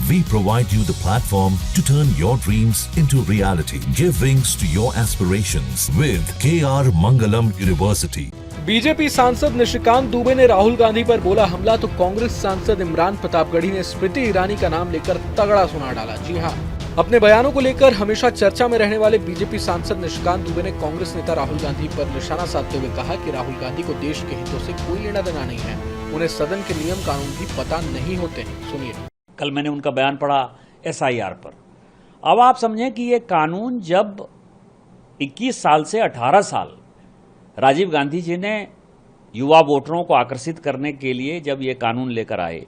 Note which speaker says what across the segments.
Speaker 1: We provide you the platform to turn your dreams into reality. Give wings to your aspirations with KR Mangalam University.
Speaker 2: BJP सांसद निशिकांत दुबे ने राहुल गांधी पर बोला हमला तो कांग्रेस सांसद इमरान प्रतापगढ़ी ने स्मृति ईरानी का नाम लेकर तगड़ा सुना डाला। जी हां, अपने बयानों को लेकर हमेशा चर्चा में रहने वाले बीजेपी सांसद निशिकांत दुबे ने कांग्रेस नेता राहुल गांधी पर निशाना साधते हुए कहा कि राहुल गांधी को देश के हितों से कोई लेना देना नहीं है, उन्हें सदन के नियम कानून भी पता नहीं होते। सुनिए।
Speaker 3: कल मैंने उनका बयान पढ़ा SIR पर। अब आप समझें कि ये कानून जब 21 साल से 18 साल राजीव गांधी जी ने युवा वोटरों को आकर्षित करने के लिए जब ये कानून लेकर आए,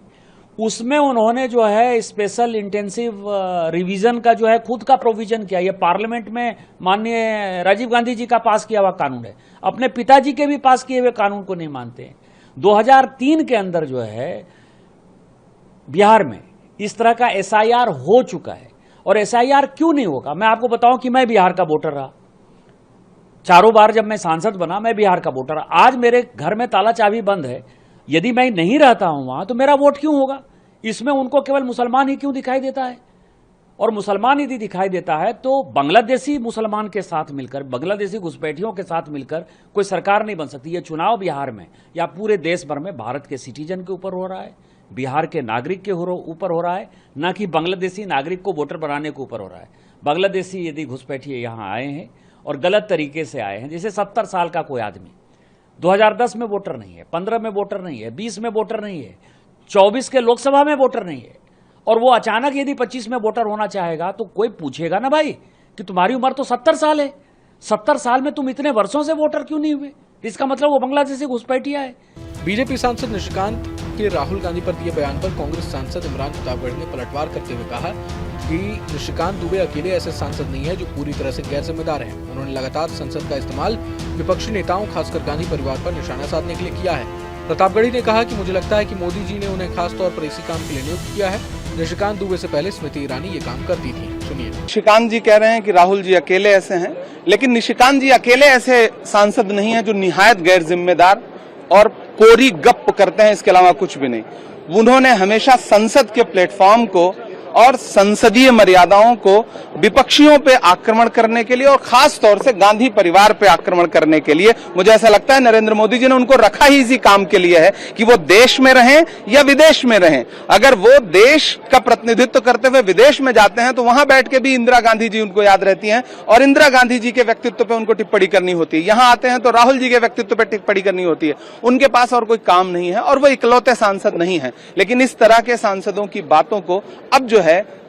Speaker 3: उसमें उन्होंने जो है स्पेशल इंटेंसिव रिवीजन का जो है खुद का प्रोविजन किया। ये पार्लियामेंट में माननीय राजीव गांधी जी का पास किया हुआ कानून है, अपने पिताजी के भी पास किए हुए कानून को नहीं मानते हैं। 2003 के अंदर जो है बिहार में इस तरह का SIR हो चुका है। और SIR क्यों नहीं होगा, मैं आपको बताऊं कि मैं बिहार का वोटर रहा, चारों बार जब मैं सांसद बना मैं बिहार का वोटर रहा। आज मेरे घर में ताला चाबी बंद है, यदि मैं नहीं रहता हूं वहां तो मेरा वोट क्यों होगा? इसमें उनको केवल मुसलमान ही क्यों दिखाई देता है? और मुसलमान यदि दिखाई देता है तो बांग्लादेशी मुसलमान के साथ मिलकर, बांग्लादेशी घुसपैठियों के साथ मिलकर कोई सरकार नहीं बन सकती। ये चुनाव बिहार में या पूरे देश भर में भारत के सिटीजन के ऊपर हो रहा है, बिहार के नागरिक के ऊपर हो रहा है, न कि बांग्लादेशी नागरिक को वोटर बनाने के ऊपर हो रहा है। बांग्लादेशी यदि घुसपैठिए यहाँ आए हैं और गलत तरीके से आए हैं, जैसे 70 साल का कोई आदमी 2010 में वोटर नहीं है, 15 में वोटर नहीं है, 20 में वोटर नहीं है, 24 के लोकसभा में वोटर नहीं है, और वो अचानक यदि 25 में वोटर होना चाहेगा तो कोई पूछेगा ना भाई कि तुम्हारी उम्र तो 70 साल है, 70 साल में तुम इतने वर्षों से वोटर क्यों नहीं हुए? इसका मतलब वो बांग्लादेश से घुसपैठिया है।
Speaker 2: बीजेपी सांसद निशिकांत के राहुल गांधी पर दिए बयान पर कांग्रेस सांसद इमरान प्रतापगढ़ी ने पलटवार करते हुए कहा कि निशिकांत दुबे अकेले ऐसे सांसद नहीं है जो पूरी तरह से गैर जिम्मेदार हैं। उन्होंने लगातार संसद का इस्तेमाल विपक्षी नेताओं खासकर गांधी परिवार पर निशाना साधने के लिए किया है। प्रतापगढ़ी ने कहा कि मुझे लगता है कि मोदी जी ने उन्हें खास तौर पर इसी काम के लिए नियुक्त किया है। निशिकांत दुबे से पहले स्मृति ईरानी ये काम करती थी। सुनिए।
Speaker 4: निशिकांत जी कह रहे हैं कि राहुल जी अकेले ऐसे हैं, लेकिन निशिकांत जी अकेले ऐसे सांसद नहीं है जो निहायत गैर जिम्मेदार और कोरी गप करते हैं, इसके अलावा कुछ भी नहीं। उन्होंने हमेशा संसद के प्लेटफॉर्म को और संसदीय मर्यादाओं को विपक्षियों पे आक्रमण करने के लिए और खास तौर से गांधी परिवार पे आक्रमण करने के लिए, मुझे ऐसा लगता है नरेंद्र मोदी जी ने उनको रखा ही इसी काम के लिए है कि वो देश में रहें या विदेश में रहें। अगर वो देश का प्रतिनिधित्व करते हुए विदेश में जाते हैं तो वहां बैठ के भी इंदिरा गांधी जी उनको याद रहती हैं और इंदिरा गांधी जी के व्यक्तित्व पे उनको टिप्पणी करनी होती है। यहां आते हैं तो राहुल जी के व्यक्तित्व पे टिप्पणी करनी होती है। उनके पास और कोई काम नहीं है और वो इकलौते सांसद नहीं है। लेकिन इस तरह के सांसदों की बातों को अब जो है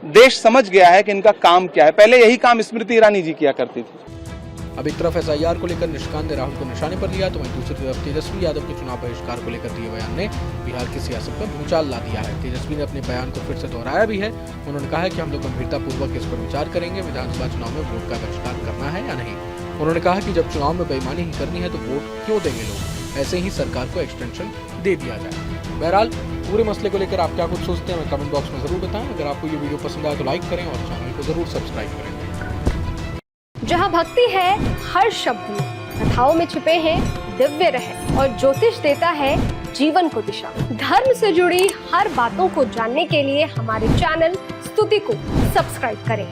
Speaker 4: देश समझ गया है कि इनका काम क्या है। पहले यही काम स्मृति ईरानी जी किया करती थी।
Speaker 2: अब एक तरफ SIR को लेकर निशिकांत ने राहुल को निशाने पर लिया तो वहीं दूसरी तरफ तेजस्वी यादव के चुनाव बहिष्कार को लेकर दिए बयान ने बिहार की सियासत पर भूचाल ला दिया है। तेजस्वी ने अपने बयान को फिर से दोहराया भी है। उन्होंने कहा है कि हम लोग गंभीरतापूर्वक इस पर विचार करेंगे, विधानसभा चुनाव में वोट का बहिष्कार करना है या नहीं। उन्होंने कहा कि जब चुनाव में बेईमानी ही करनी है तो वोट क्यों देंगे लोग, ऐसे ही सरकार को एक्सटेंशन दे दिया जाए। बहरहाल पूरे मसले को लेकर आप क्या कुछ सोचते हैं हमें कमेंट बॉक्स में जरूर बताएं। अगर आपको ये वीडियो पसंद आए तो लाइक करें और चैनल को जरूर सब्सक्राइब करें।
Speaker 5: जहां भक्ति है हर शब्द में, कथाओं में छुपे हैं दिव्य रहस्य और ज्योतिष देता है जीवन को दिशा। धर्म से जुड़ी हर बातों को जानने के लिए हमारे चैनल स्तुति को सब्सक्राइब करें।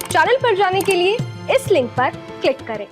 Speaker 5: चैनल पर जाने के लिए इस लिंक पर क्लिक करें।